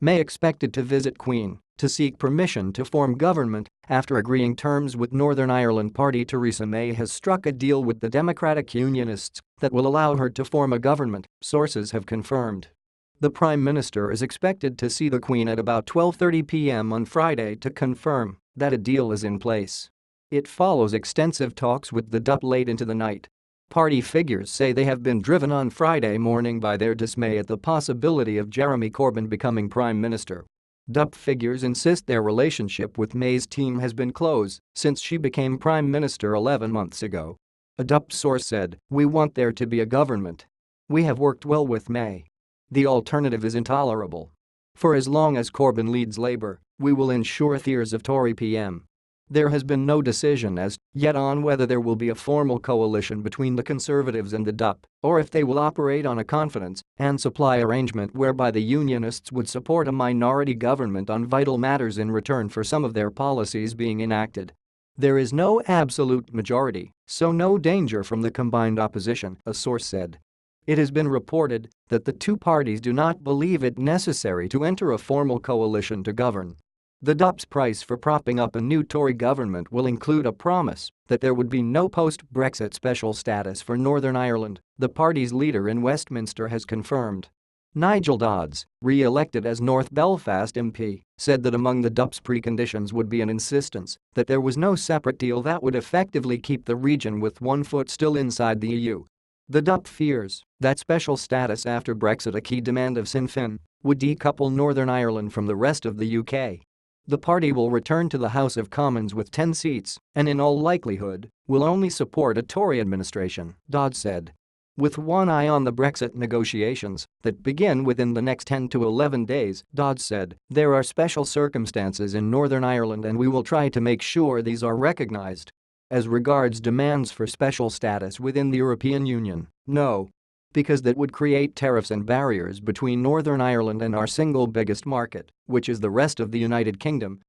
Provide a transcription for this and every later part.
May expected to visit Queen to seek permission to form government after agreeing terms with Northern Ireland party. Theresa May has struck a deal with the Democratic Unionists that will allow her to form a government, sources have confirmed. The Prime Minister is expected to see the Queen at about 12:30 p.m. on Friday to confirm that a deal is in place. It follows extensive talks with the DUP late into the night. Party figures say they have been driven on Friday morning by their dismay at the possibility of Jeremy Corbyn becoming Prime Minister. DUP figures insist their relationship with May's team has been close since she became Prime Minister 11 months ago. A DUP source said, "We want there to be a government. We have worked well with May. The alternative is intolerable. For as long as Corbyn leads Labour, we will ensure years of Tory PM." There has been no decision as yet on whether there will be a formal coalition between the Conservatives and the DUP, or if they will operate on a confidence and supply arrangement whereby the Unionists would support a minority government on vital matters in return for some of their policies being enacted. There is no absolute majority, so no danger from the combined opposition, a source said. It has been reported that the two parties do not believe it necessary to enter a formal coalition to govern. The DUP's price for propping up a new Tory government will include a promise that there would be no post-Brexit special status for Northern Ireland, the party's leader in Westminster has confirmed. Nigel Dodds, re-elected as North Belfast MP, said that among the DUP's preconditions would be an insistence that there was no separate deal that would effectively keep the region with one foot still inside the EU. The DUP fears that special status after Brexit, a key demand of Sinn Féin, would decouple Northern Ireland from the rest of the UK. The party will return to the House of Commons with 10 seats and in all likelihood will only support a Tory administration, Dodd said. With one eye on the Brexit negotiations that begin within the next 10 to 11 days, Dodd said, "There are special circumstances in Northern Ireland and we will try to make sure these are recognised. As regards demands for special status within the European Union, no. Because that would create tariffs and barriers between Northern Ireland and our single biggest market, which is the rest of the United Kingdom.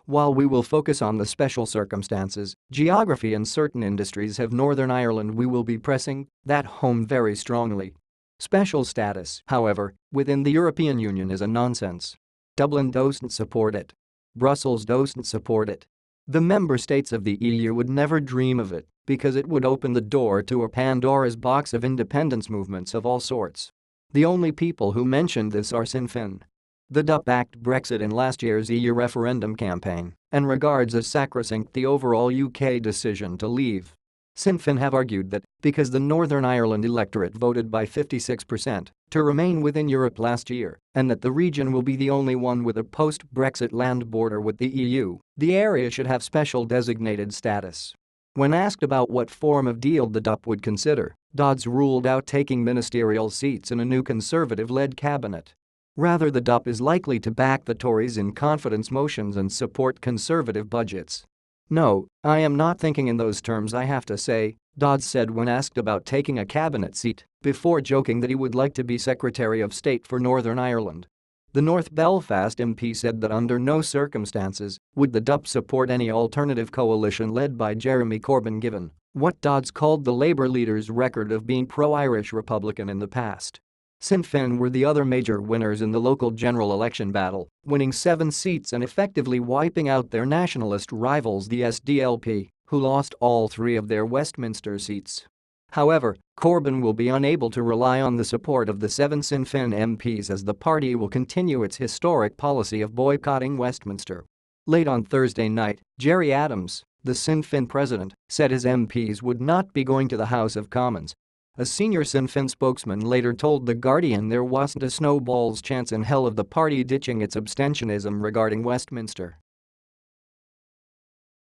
While we will focus on the special circumstances, geography and certain industries of Northern Ireland, we will be pressing that home very strongly. Special status, however, within the European Union is a nonsense. Dublin doesn't support it. Brussels doesn't support it. The member states of the EU would never dream of it because it would open the door to a Pandora's box of independence movements of all sorts. The only people who mentioned this are Sinn Féin. The DUP backed Brexit in last year's EU referendum campaign and regards as sacrosanct the overall UK decision to leave. Sinn Féin have argued that because the Northern Ireland electorate voted by 56% to remain within Europe last year and that the region will be the only one with a post-Brexit land border with the EU, the area should have special designated status. When asked about what form of deal the DUP would consider, Dodds ruled out taking ministerial seats in a new Conservative-led cabinet. Rather, the DUP is likely to back the Tories in confidence motions and support Conservative budgets. "No, I am not thinking in those terms, I have to say," Dodds said when asked about taking a cabinet seat, before joking that he would like to be Secretary of State for Northern Ireland. The North Belfast MP said that under no circumstances would the DUP support any alternative coalition led by Jeremy Corbyn given what Dodds called the Labour leader's record of being pro-Irish Republican in the past. Sinn Féin were the other major winners in the local general election battle, winning 7 seats and effectively wiping out their nationalist rivals the SDLP, who lost all 3 of their Westminster seats. However, Corbyn will be unable to rely on the support of the 7 Sinn Féin MPs as the party will continue its historic policy of boycotting Westminster. Late on Thursday night, Gerry Adams, the Sinn Féin president, said his MPs would not be going to the House of Commons. A senior Sinn Féin spokesman later told The Guardian there wasn't a snowball's chance in hell of the party ditching its abstentionism regarding Westminster.